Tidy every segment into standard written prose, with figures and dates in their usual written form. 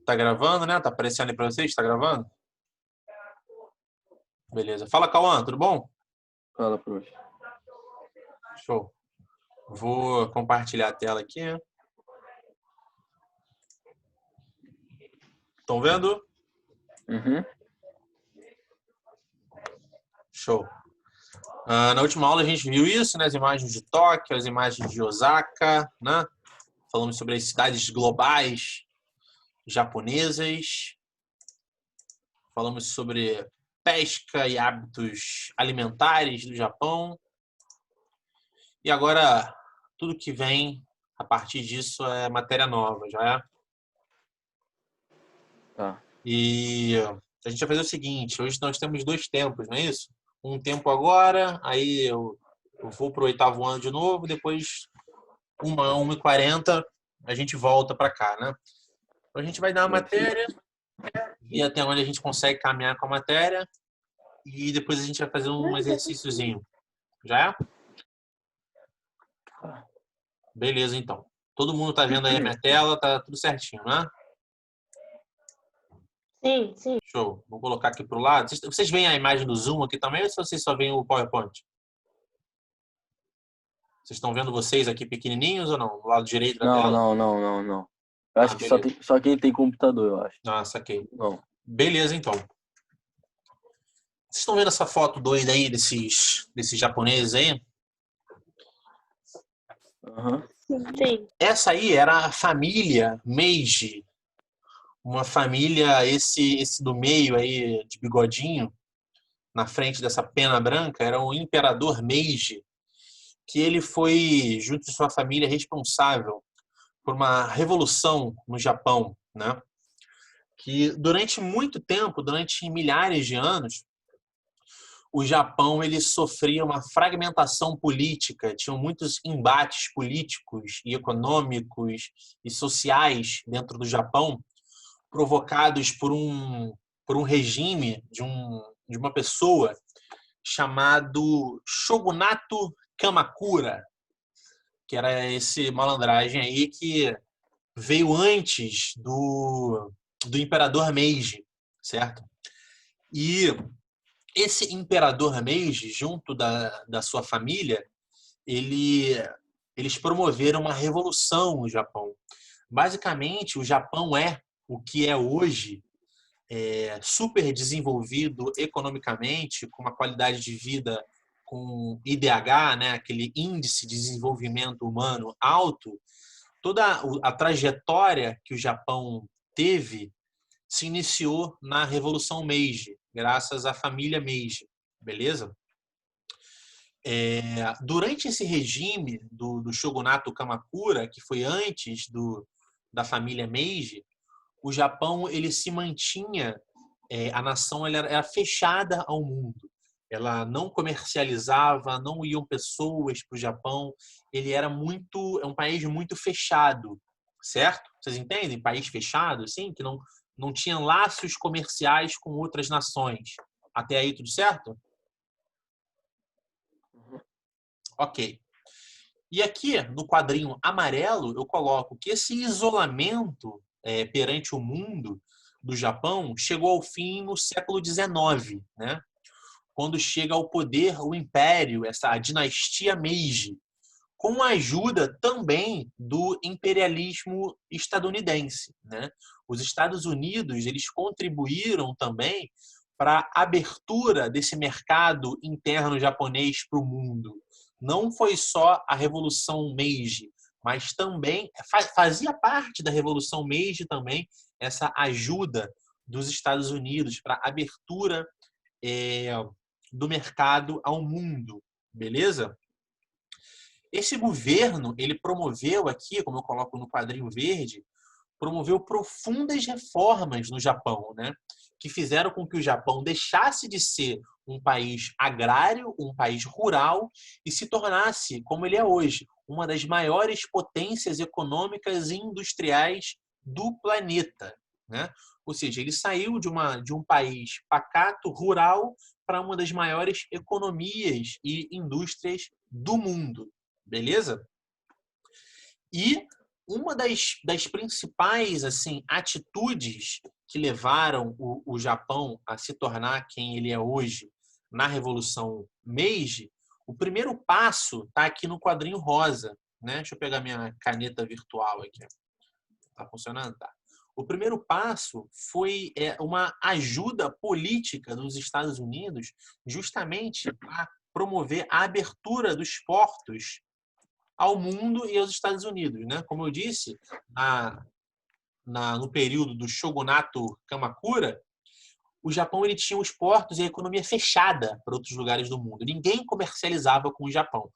Tá gravando, né? Tá aparecendo aí pra vocês? Tá gravando? Beleza. Fala, Cauã, tudo bom? Fala, prof. Show. Vou compartilhar a tela aqui. Estão vendo? Uhum. Show. Na última aula a gente viu isso, né? As imagens de Tóquio, as imagens de Osaka, né? Falamos sobre as cidades globais japonesas. Falamos sobre pesca e hábitos alimentares do Japão. E agora, tudo que vem a partir disso é matéria nova, já é? Tá. E a gente vai fazer o seguinte, hoje nós temos dois tempos, não é isso? Um tempo agora, aí eu vou para o oitavo ano de novo, depois 1h40 a gente volta para cá, né? Então a gente vai dar a matéria, ver até onde a gente consegue caminhar com a matéria e depois a gente vai fazer um exercíciozinho. Já é? Beleza, então. Todo mundo tá vendo aí a minha tela, tá tudo certinho, né? Sim, sim. Show. Vou colocar aqui pro lado. Vocês veem a imagem do Zoom aqui também ou vocês só veem o PowerPoint? Vocês estão vendo vocês aqui pequenininhos ou não? Do lado direito da tela? Não. Eu acho que Beleza. só quem tem computador, eu acho. Ah, saquei. Não. Beleza, então. Vocês estão vendo essa foto doida aí desses japoneses aí? Uhum. Sim. Essa aí era a família Meiji. Uma família, esse do meio aí, de bigodinho, na frente dessa pena branca, era o imperador Meiji, que ele foi, junto de sua família, responsável por uma revolução no Japão, né? Que durante muito tempo, durante milhares de anos, o Japão ele sofria uma fragmentação política, tinham muitos embates políticos e econômicos e sociais dentro do Japão, provocados por um regime de uma pessoa chamado Shogunato Kamakura, que era esse malandragem aí que veio antes do imperador Meiji, certo? E esse imperador Meiji, junto da sua família, eles promoveram uma revolução no Japão. Basicamente, o Japão é o que é hoje, super desenvolvido economicamente, com uma qualidade de vida com IDH, né, aquele índice de desenvolvimento humano alto. Toda a trajetória que o Japão teve se iniciou na Revolução Meiji, graças à família Meiji, beleza? Durante esse regime do Shogunato Kamakura, que foi antes da família Meiji, o Japão ele se mantinha, a nação ela era fechada ao mundo. Ela não comercializava, não iam pessoas para o Japão. Ele era um país muito fechado, certo? Vocês entendem? País fechado, assim, que não tinha laços comerciais com outras nações. Até aí tudo certo? Ok. E aqui, no quadrinho amarelo, eu coloco que esse isolamento perante o mundo do Japão chegou ao fim no século XIX, né? Quando chega ao poder o Império, a dinastia Meiji, com a ajuda também do imperialismo estadunidense, né? Os Estados Unidos eles contribuíram também para a abertura desse mercado interno japonês para o mundo. Não foi só a Revolução Meiji, mas também fazia parte da Revolução Meiji também essa ajuda dos Estados Unidos para a abertura do mercado ao mundo, beleza? Esse governo, ele promoveu aqui, como eu coloco no quadrinho verde, promoveu profundas reformas no Japão, né? Que fizeram com que o Japão deixasse de ser um país agrário, um país rural, e se tornasse, como ele é hoje, uma das maiores potências econômicas e industriais do planeta, né? Ou seja, ele saiu de um país pacato, rural, para uma das maiores economias e indústrias do mundo. Beleza? E uma das principais assim atitudes que levaram o Japão a se tornar quem ele é hoje na Revolução Meiji, o primeiro passo está aqui no quadrinho rosa, né? Deixa eu pegar minha caneta virtual aqui. Tá funcionando? Tá. O primeiro passo foi uma ajuda política dos Estados Unidos justamente para promover a abertura dos portos ao mundo e aos Estados Unidos, né? Como eu disse, no período do Shogunato Kamakura, o Japão ele tinha os portos e a economia fechada para outros lugares do mundo. Ninguém comercializava com o Japão.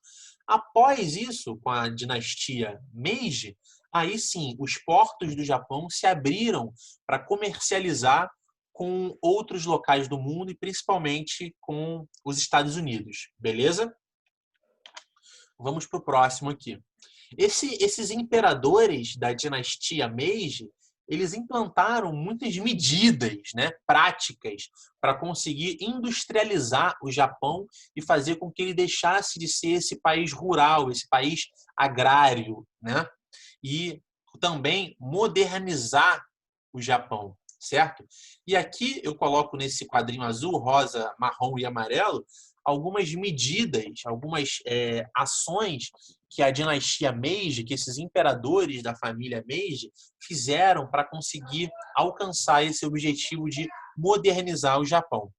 Após isso, com a dinastia Meiji, aí sim, os portos do Japão se abriram para comercializar com outros locais do mundo e principalmente com os Estados Unidos. Beleza? Vamos para o próximo aqui. Esses imperadores da dinastia Meiji, eles implantaram muitas medidas, né, práticas para conseguir industrializar o Japão e fazer com que ele deixasse de ser esse país rural, esse país agrário, né? E também modernizar o Japão, certo? E aqui eu coloco nesse quadrinho azul, rosa, marrom e amarelo algumas medidas, algumas ações que a dinastia Meiji, que esses imperadores da família Meiji fizeram para conseguir alcançar esse objetivo de modernizar o Japão.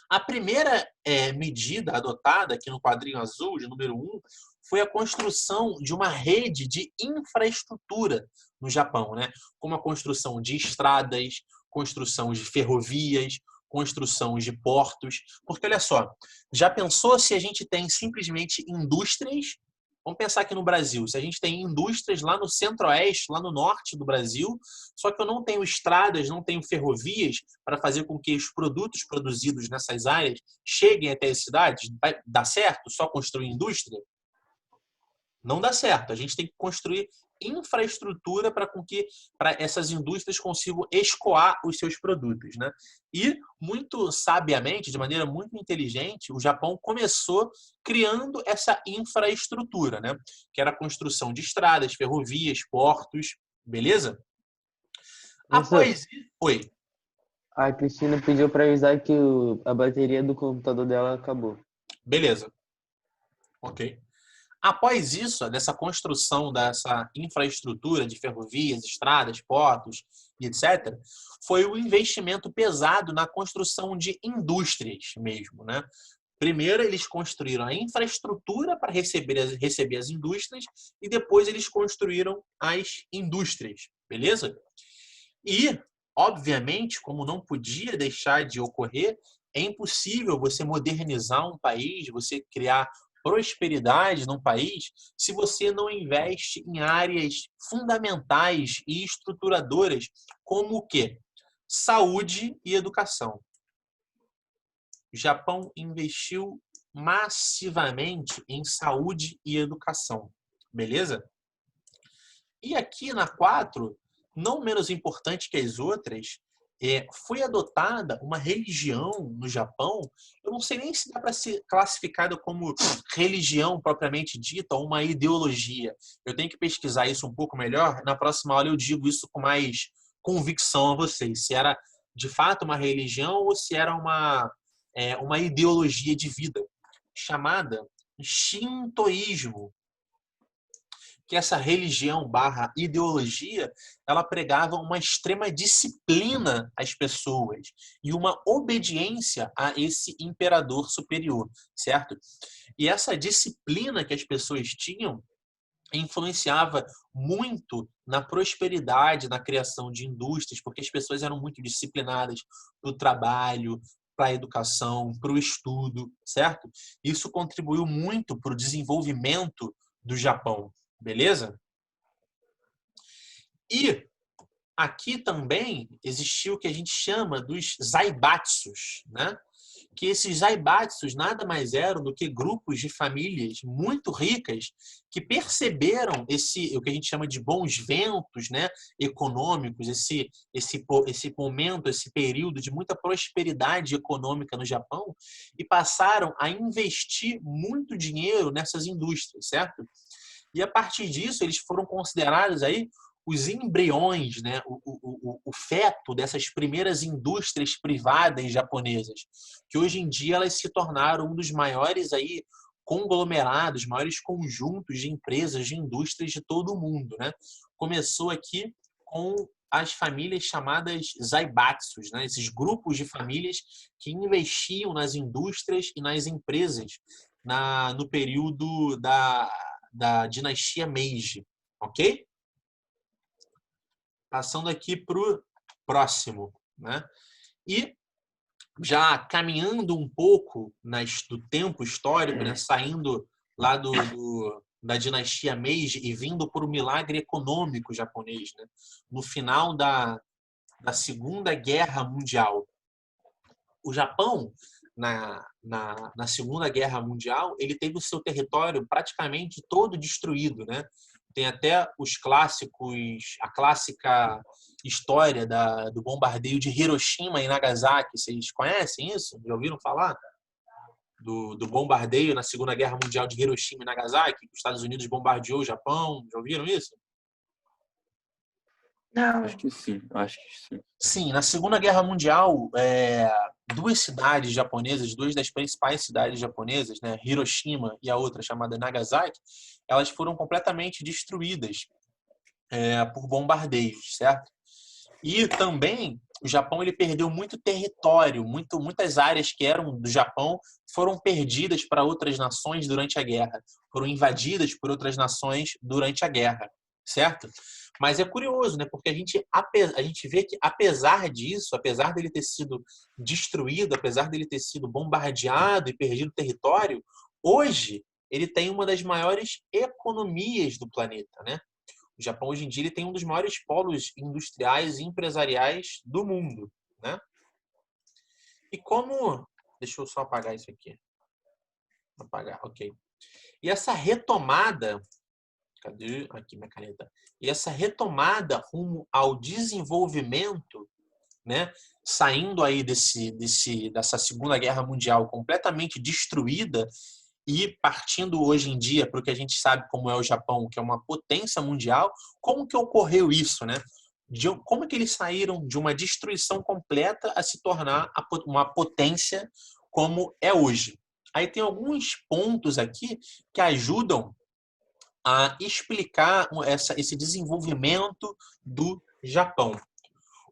A primeira medida adotada aqui no quadrinho azul, de número 1, foi a construção de uma rede de infraestrutura no Japão, né? Como a construção de estradas, construção de ferrovias, construção de portos. Porque, olha só, já pensou se a gente tem simplesmente indústrias? Vamos pensar aqui no Brasil. Se a gente tem indústrias lá no centro-oeste, lá no norte do Brasil, só que eu não tenho estradas, não tenho ferrovias para fazer com que os produtos produzidos nessas áreas cheguem até as cidades, vai dar certo só construir indústria? Não dá certo. A gente tem que construir infraestrutura para essas indústrias consigam escoar os seus produtos, né? E muito sabiamente, de maneira muito inteligente, o Japão começou criando essa infraestrutura, né? Que era a construção de estradas, ferrovias, portos, beleza? Professor, Após isso, oi. a Cristina pediu para avisar que a bateria do computador dela acabou. Beleza. Ok. Após isso, dessa construção dessa infraestrutura de ferrovias, estradas, portos e etc., foi o investimento pesado na construção de indústrias mesmo, né? Primeiro, eles construíram a infraestrutura para receber as indústrias e depois eles construíram as indústrias, beleza? E, obviamente, como não podia deixar de ocorrer, é impossível você modernizar um país, você criar prosperidade num país, se você não investe em áreas fundamentais e estruturadoras, como o quê? Saúde e educação. O Japão investiu massivamente em saúde e educação, beleza? E aqui na 4, não menos importante que as outras, foi adotada uma religião no Japão. Eu não sei nem se dá para ser classificada como religião propriamente dita ou uma ideologia. Eu tenho que pesquisar isso um pouco melhor. Na próxima aula eu digo isso com mais convicção a vocês. Se era de fato uma religião ou se era uma ideologia de vida chamada Shintoísmo, que essa religião barra ideologia, ela pregava uma extrema disciplina às pessoas e uma obediência a esse imperador superior, certo? E essa disciplina que as pessoas tinham influenciava muito na prosperidade, na criação de indústrias, porque as pessoas eram muito disciplinadas para o trabalho, para a educação, para o estudo, certo? Isso contribuiu muito para o desenvolvimento do Japão. Beleza? E aqui também existiu o que a gente chama dos zaibatsus, né? Que esses zaibatsus nada mais eram do que grupos de famílias muito ricas que perceberam o que a gente chama de bons ventos, né, econômicos, esse momento, esse período de muita prosperidade econômica no Japão e passaram a investir muito dinheiro nessas indústrias, certo? E a partir disso, eles foram considerados aí os embriões, né? O feto dessas primeiras indústrias privadas japonesas, que hoje em dia elas se tornaram um dos maiores aí conglomerados, maiores conjuntos de empresas, de indústrias de todo o mundo, né? Começou aqui com as famílias chamadas zaibatsus, né? Esses grupos de famílias que investiam nas indústrias e nas empresas no período da dinastia Meiji, ok? Passando aqui para o próximo, né? E já caminhando um pouco do tempo histórico, né? Saindo lá da dinastia Meiji e vindo por um milagre econômico japonês, né? No final da Segunda Guerra Mundial. O Japão, na Segunda Guerra Mundial, ele teve o seu território praticamente todo destruído, né? Tem até os clássicos, a clássica história do bombardeio de Hiroshima e Nagasaki. Vocês conhecem isso? Já ouviram falar? Do bombardeio na Segunda Guerra Mundial de Hiroshima e Nagasaki, que os Estados Unidos bombardeou o Japão. Já ouviram isso? Não. Acho que sim, acho que sim. Sim, na Segunda Guerra Mundial, duas cidades japonesas, duas das principais cidades japonesas, né, Hiroshima e a outra chamada Nagasaki, elas foram completamente destruídas por bombardeios, certo? E também o Japão ele perdeu muito território, muitas áreas que eram do Japão foram perdidas para outras nações durante a guerra, foram invadidas por outras nações durante a guerra, certo? Mas é curioso, né? Porque a gente vê que, apesar disso, apesar dele ter sido destruído, apesar dele ter sido bombardeado e perdido território, hoje ele tem uma das maiores economias do planeta, né? O Japão, hoje em dia, ele tem um dos maiores polos industriais e empresariais do mundo, né? E como... Deixa eu só apagar isso aqui. Apagar, ok. E essa retomada... Cadê? Aqui minha caneta. E essa retomada rumo ao desenvolvimento, né? Saindo aí dessa Segunda Guerra Mundial completamente destruída e partindo hoje em dia para o que a gente sabe como é o Japão, que é uma potência mundial, como que ocorreu isso, né? Como que eles saíram de uma destruição completa a se tornar uma potência como é hoje? Aí tem alguns pontos aqui que ajudam a explicar esse desenvolvimento do Japão.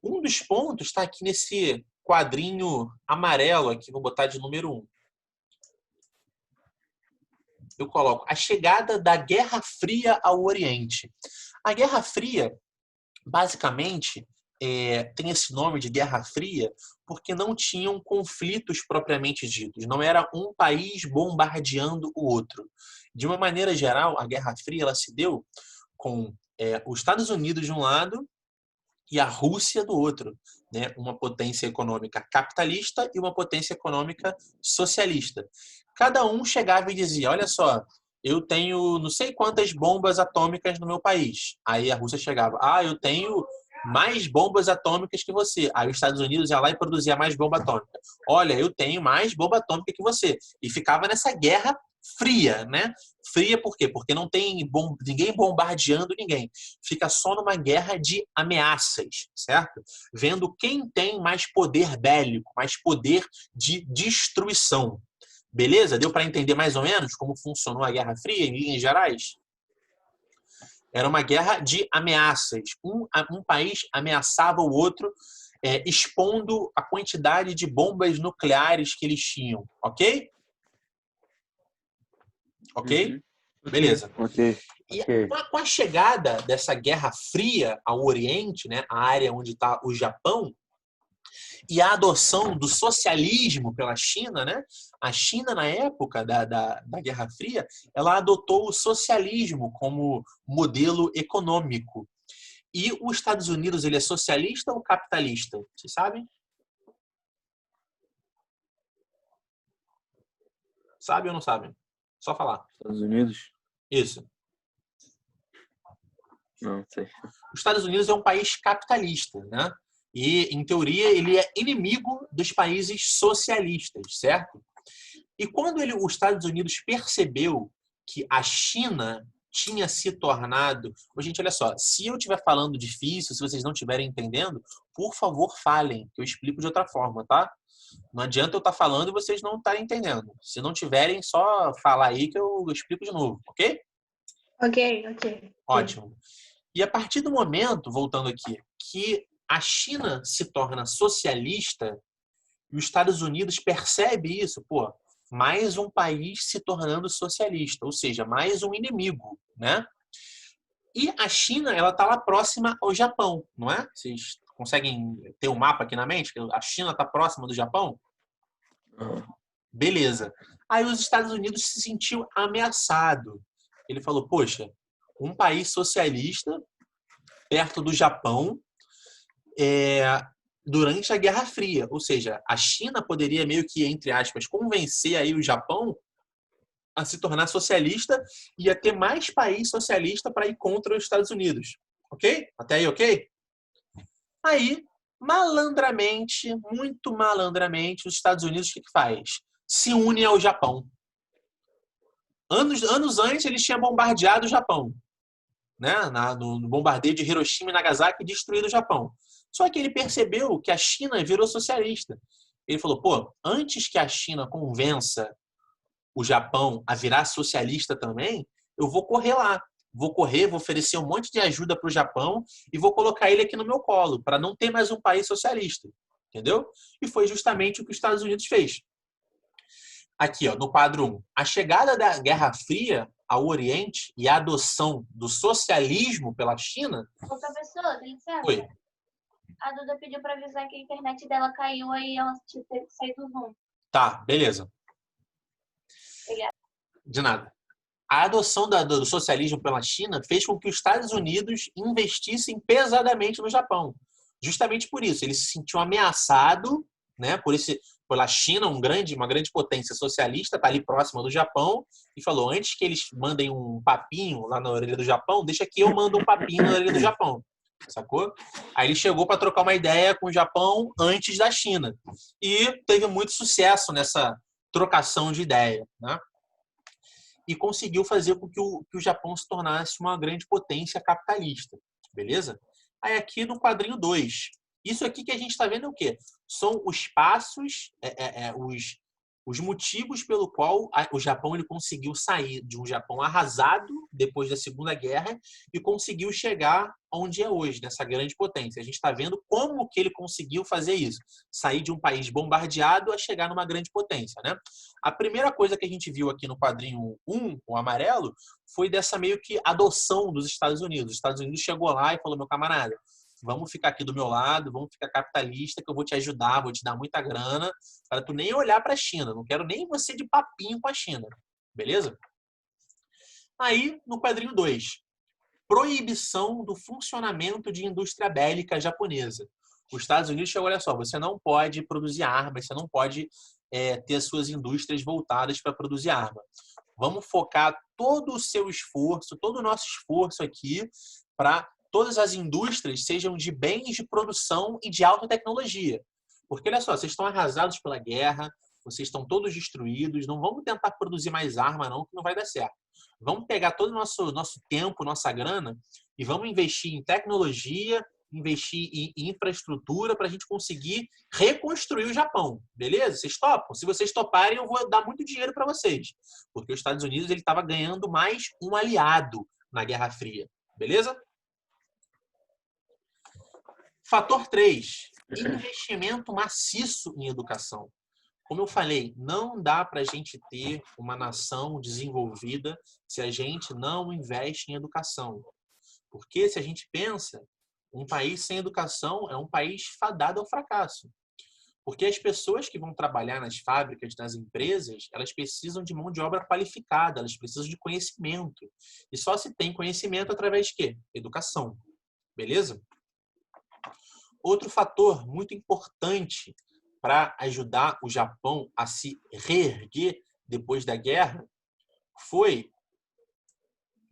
Um dos pontos está aqui nesse quadrinho amarelo aqui, vou botar de número 1. Eu coloco a chegada da Guerra Fria ao Oriente. A Guerra Fria, basicamente, tem esse nome de Guerra Fria porque não tinham conflitos propriamente ditos. Não era um país bombardeando o outro. De uma maneira geral, a Guerra Fria ela se deu com os Estados Unidos de um lado e a Rússia do outro, né? Uma potência econômica capitalista e uma potência econômica socialista. Cada um chegava e dizia, olha só, eu tenho não sei quantas bombas atômicas no meu país. Aí a Rússia chegava, eu tenho mais bombas atômicas que você. Aí os Estados Unidos ia lá e produzia mais bomba atômica. Olha, eu tenho mais bomba atômica que você. E ficava nessa guerra fria, né? Fria por quê? Porque não tem ninguém bombardeando ninguém. Fica só numa guerra de ameaças, certo? Vendo quem tem mais poder bélico, mais poder de destruição. Beleza? Deu para entender mais ou menos como funcionou a Guerra Fria em linhas gerais? Era uma guerra de ameaças. Um país ameaçava o outro, expondo a quantidade de bombas nucleares que eles tinham. Ok? Ok? Uhum. Beleza. Ok. E com a chegada dessa Guerra Fria ao Oriente, né, a área onde está o Japão, e a adoção do socialismo pela China, né? A China, na época da Guerra Fria, ela adotou o socialismo como modelo econômico. E os Estados Unidos, ele é socialista ou capitalista? Vocês sabem? Sabe ou não sabem? Só falar. Estados Unidos? Isso. Não sei. Os Estados Unidos é um país capitalista, né? E, em teoria, ele é inimigo dos países socialistas, certo? E quando os Estados Unidos percebeu que a China tinha se tornado... Ô, gente, olha só, se eu estiver falando difícil, se vocês não estiverem entendendo, por favor, falem, que eu explico de outra forma, tá? Não adianta eu estar falando e vocês não estarem entendendo. Se não tiverem, só falar aí que eu explico de novo, ok? Ok. Ótimo. E a partir do momento, voltando aqui, que a China se torna socialista e os Estados Unidos percebe isso, pô, mais um país se tornando socialista, ou seja, mais um inimigo, né? E a China, ela tá lá próxima ao Japão, não é? Vocês conseguem ter um mapa aqui na mente? Que a China está próxima do Japão? Beleza. Aí os Estados Unidos se sentiu ameaçado. Ele falou, poxa, um país socialista perto do Japão durante a Guerra Fria. Ou seja, a China poderia meio que, entre aspas, convencer aí o Japão a se tornar socialista e ia ter mais país socialista para ir contra os Estados Unidos. Ok? Até aí, ok? Aí, malandramente, muito malandramente, os Estados Unidos o que faz? Se une ao Japão. Anos antes, eles tinham bombardeado o Japão, né? No bombardeio de Hiroshima e Nagasaki, destruído o Japão. Só que ele percebeu que a China virou socialista. Ele falou, pô, antes que a China convença o Japão a virar socialista também, eu vou correr lá. Vou oferecer um monte de ajuda para o Japão e vou colocar ele aqui no meu colo, para não ter mais um país socialista. Entendeu? E foi justamente o que os Estados Unidos fez. Aqui, ó, no quadro 1. A chegada da Guerra Fria ao Oriente e a adoção do socialismo pela China... Ô, professor, tem licença? Oi. A Duda pediu para avisar que a internet dela caiu, aí ela teve que sair do Zoom. Tá, beleza. Obrigada. De nada. A adoção do socialismo pela China fez com que os Estados Unidos investissem pesadamente no Japão. Justamente por isso, ele se sentiu ameaçado, né, pela China, uma grande potência socialista, está ali próxima do Japão, e falou, antes que eles mandem um papinho lá na orelha do Japão, deixa que eu mando um papinho na orelha do Japão. Sacou? Aí ele chegou para trocar uma ideia com o Japão antes da China. E teve muito sucesso nessa trocação de ideia, né? E conseguiu fazer com que o Japão se tornasse uma grande potência capitalista. Beleza? Aí aqui no quadrinho 2. Isso aqui que a gente está vendo é o quê? São os passos, os motivos pelo qual o Japão ele conseguiu sair de um Japão arrasado depois da Segunda Guerra e conseguiu chegar onde é hoje, nessa grande potência. A gente está vendo como que ele conseguiu fazer isso. Sair de um país bombardeado a chegar numa grande potência, né? A primeira coisa que a gente viu aqui no quadrinho 1, o amarelo, foi dessa meio que adoção dos Estados Unidos. Os Estados Unidos chegou lá e falou, meu camarada, vamos ficar aqui do meu lado, vamos ficar capitalista, que eu vou te ajudar, vou te dar muita grana, para tu nem olhar para a China. Não quero nem você de papinho com a China. Beleza? Aí, no quadrinho 2, proibição do funcionamento de indústria bélica japonesa. Os Estados Unidos chegou, olha só, você não pode produzir armas, você não pode ter suas indústrias voltadas para produzir arma. Vamos focar todo o seu esforço, todo o nosso esforço aqui para todas as indústrias sejam de bens de produção e de alta tecnologia. Porque, olha só, vocês estão arrasados pela guerra, vocês estão todos destruídos, não vamos tentar produzir mais arma não, que não vai dar certo. Vamos pegar todo o nosso tempo, nossa grana e vamos investir em tecnologia, investir em infraestrutura para a gente conseguir reconstruir o Japão. Beleza? Vocês topam? Se vocês toparem, eu vou dar muito dinheiro para vocês. Porque os Estados Unidos estava ganhando mais um aliado na Guerra Fria. Beleza? Fator 3. Investimento maciço em educação. Como eu falei, não dá para a gente ter uma nação desenvolvida se a gente não investe em educação. Porque se a gente pensa, um país sem educação é um país fadado ao fracasso. Porque as pessoas que vão trabalhar nas fábricas, nas empresas, elas precisam de mão de obra qualificada, elas precisam de conhecimento. E só se tem conhecimento através de quê? Educação. Beleza? Outro fator muito importante para ajudar o Japão a se reerguer depois da guerra foi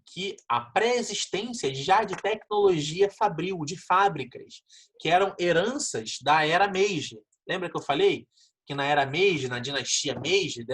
que a pré-existência já de tecnologia fabril, de fábricas, que eram heranças da era Meiji. Lembra que eu falei que na era Meiji, na dinastia Meiji,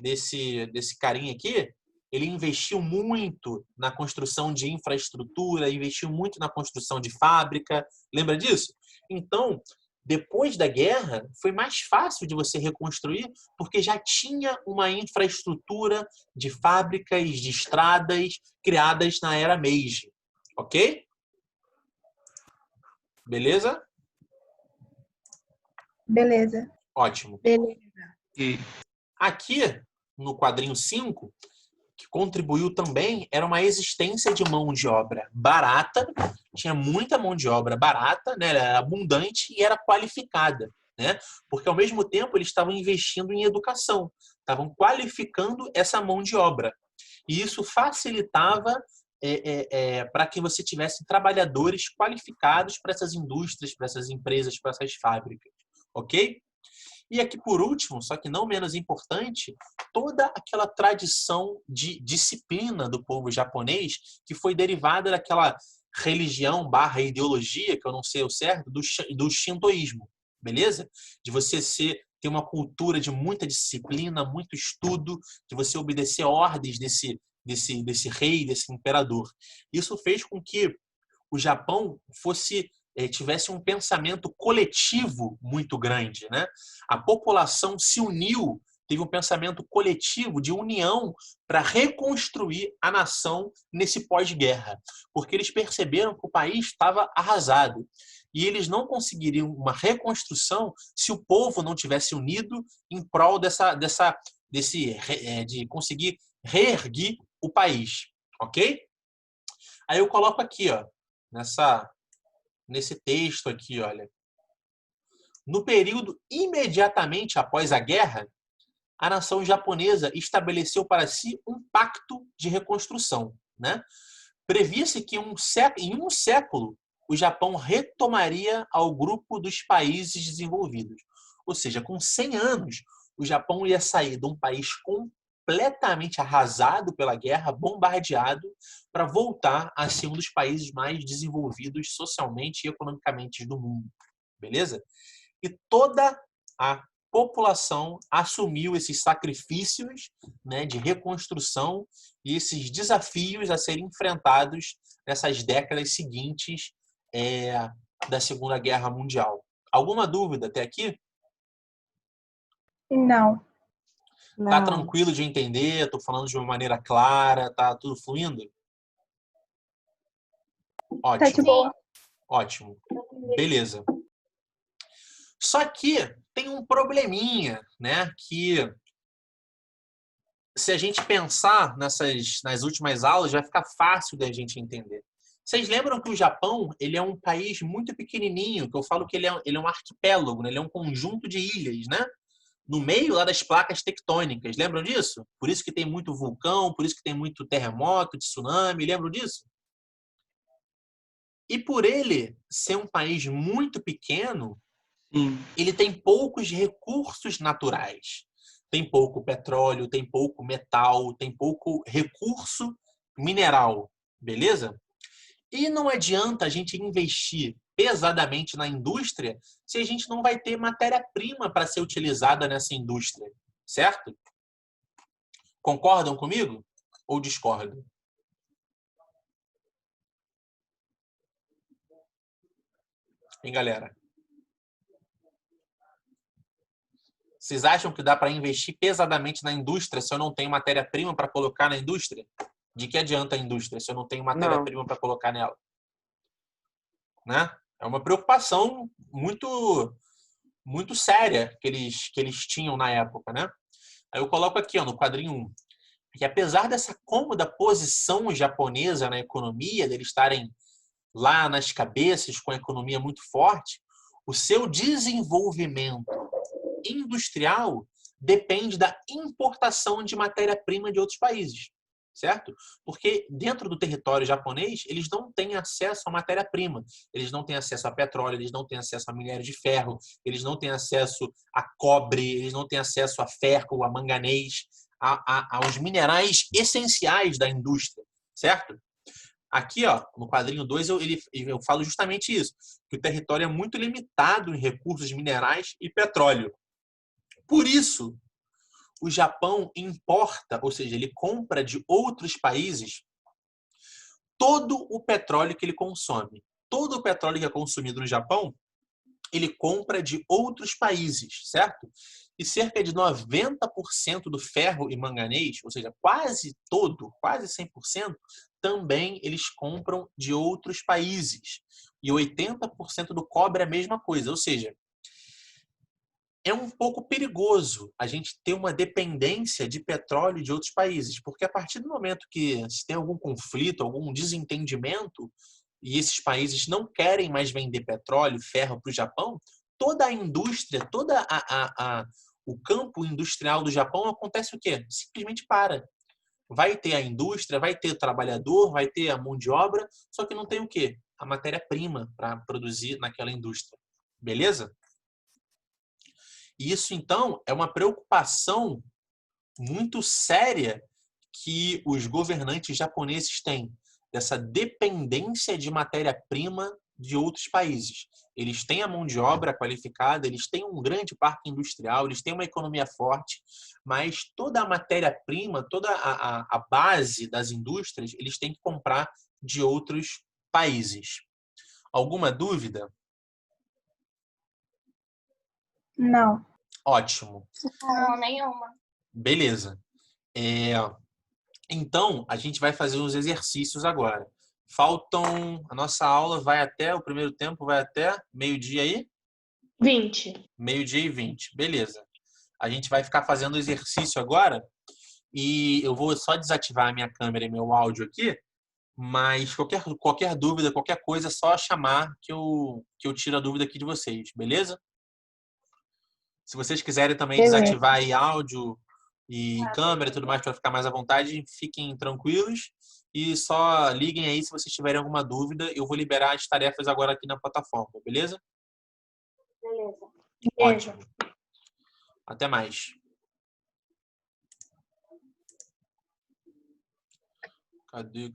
desse carinha aqui, ele investiu muito na construção de infraestrutura, investiu muito na construção de fábrica. Lembra disso? Então, depois da guerra, foi mais fácil de você reconstruir, porque já tinha uma infraestrutura de fábricas, de estradas criadas na era Meiji. Ok? Beleza? Beleza. Ótimo. Beleza. E Aqui, no quadrinho 5, que contribuiu também, era uma existência de mão de obra barata, tinha muita mão de obra barata, né? Ela era abundante e era qualificada, né? Porque, ao mesmo tempo, eles estavam investindo em educação, estavam qualificando essa mão de obra. E isso facilitava para que você tivesse trabalhadores qualificados para essas indústrias, para essas empresas, para essas fábricas. Ok? E aqui, por último, só que não menos importante, toda aquela tradição de disciplina do povo japonês que foi derivada daquela religião / ideologia, que eu não sei o certo, do shintoísmo, beleza? De você ter uma cultura de muita disciplina, muito estudo, de você obedecer ordens desse rei, desse imperador. Isso fez com que o Japão tivesse um pensamento coletivo muito grande, né? A população se uniu, teve um pensamento coletivo de união para reconstruir a nação nesse pós-guerra, porque eles perceberam que o país estava arrasado e eles não conseguiriam uma reconstrução se o povo não tivesse unido em prol de conseguir reerguer o país, ok? Aí eu coloco aqui, ó, nesse texto aqui, olha. No período imediatamente após a guerra, a nação japonesa estabeleceu para si um pacto de reconstrução, né? Previa-se que em um século o Japão retomaria ao grupo dos países desenvolvidos. Ou seja, com 100 anos, o Japão ia sair de um país completamente arrasado pela guerra, bombardeado, para voltar a ser um dos países mais desenvolvidos socialmente e economicamente do mundo. Beleza? E toda a população assumiu esses sacrifícios, né, de reconstrução e esses desafios a serem enfrentados nessas décadas seguintes da Segunda Guerra Mundial. Alguma dúvida até aqui? Não. Tá tranquilo de entender? Estou falando de uma maneira clara? Tá tudo fluindo? Tá de Ótimo, boa. ótimo. Beleza. Só que tem um probleminha, né? Que se a gente pensar nas últimas aulas, vai ficar fácil da gente entender. Vocês lembram que o Japão ele é um país muito pequenininho, que eu falo que ele é um arquipélago, né? Ele é um conjunto de ilhas, né? No meio lá das placas tectônicas. Lembram disso? Por isso que tem muito vulcão, por isso que tem muito terremoto, tsunami. Lembram disso? E por ele ser um país muito pequeno, sim, ele tem poucos recursos naturais. Tem pouco petróleo, tem pouco metal, tem pouco recurso mineral. Beleza? E não adianta a gente investir pesadamente na indústria se a gente não vai ter matéria-prima para ser utilizada nessa indústria. Certo? Concordam comigo? Ou discordam? Hein, galera? Vocês acham que dá para investir pesadamente na indústria se eu não tenho matéria-prima para colocar na indústria? De que adianta a indústria se eu não tenho matéria-prima para colocar nela? Né? É uma preocupação muito, muito séria que eles tinham na época, né? Aí eu coloco aqui, ó, no quadrinho 1, que apesar dessa cômoda posição japonesa na economia, deles estarem lá nas cabeças com a economia muito forte, o seu desenvolvimento industrial depende da importação de matéria-prima de outros países, certo? Porque dentro do território japonês, eles não têm acesso à matéria-prima, eles não têm acesso a petróleo, eles não têm acesso a minério de ferro, eles não têm acesso a cobre, eles não têm acesso a ferro, a manganês, aos minerais essenciais da indústria, certo? Aqui, ó, no quadrinho 2, eu falo justamente isso, que o território é muito limitado em recursos minerais e petróleo. Por isso, o Japão importa, ou seja, ele compra de outros países todo o petróleo que ele consome. Todo o petróleo que é consumido no Japão, ele compra de outros países, certo? E cerca de 90% do ferro e manganês, ou seja, quase todo, quase 100%, também eles compram de outros países. E 80% do cobre é a mesma coisa, ou seja, é um pouco perigoso a gente ter uma dependência de petróleo de outros países, porque a partir do momento que se tem algum conflito, algum desentendimento, e esses países não querem mais vender petróleo, ferro para o Japão, toda a indústria, o campo industrial do Japão acontece o quê? Simplesmente para. Vai ter a indústria, vai ter o trabalhador, vai ter a mão de obra, só que não tem o quê? A matéria-prima para produzir naquela indústria. Beleza? E isso, então, é uma preocupação muito séria que os governantes japoneses têm, dessa dependência de matéria-prima de outros países. Eles têm a mão de obra qualificada, eles têm um grande parque industrial, eles têm uma economia forte, mas toda a matéria-prima, toda a base das indústrias, eles têm que comprar de outros países. Alguma dúvida? Não. Ótimo. Não, nenhuma. Beleza. Então, a gente vai fazer uns exercícios agora. A nossa aula vai até, o primeiro tempo vai até meio-dia aí? 20. Meio-dia e 20. Beleza. A gente vai ficar fazendo exercício agora e eu vou só desativar a minha câmera e meu áudio aqui, mas qualquer dúvida, qualquer coisa, é só chamar que eu tiro a dúvida aqui de vocês, beleza? Se vocês quiserem também Beleza. desativar aí áudio e câmera e tudo mais para ficar mais à vontade, fiquem tranquilos e só liguem aí se vocês tiverem alguma dúvida. Eu vou liberar as tarefas agora aqui na plataforma, beleza? Beleza. Ótimo. Até mais. Cadê?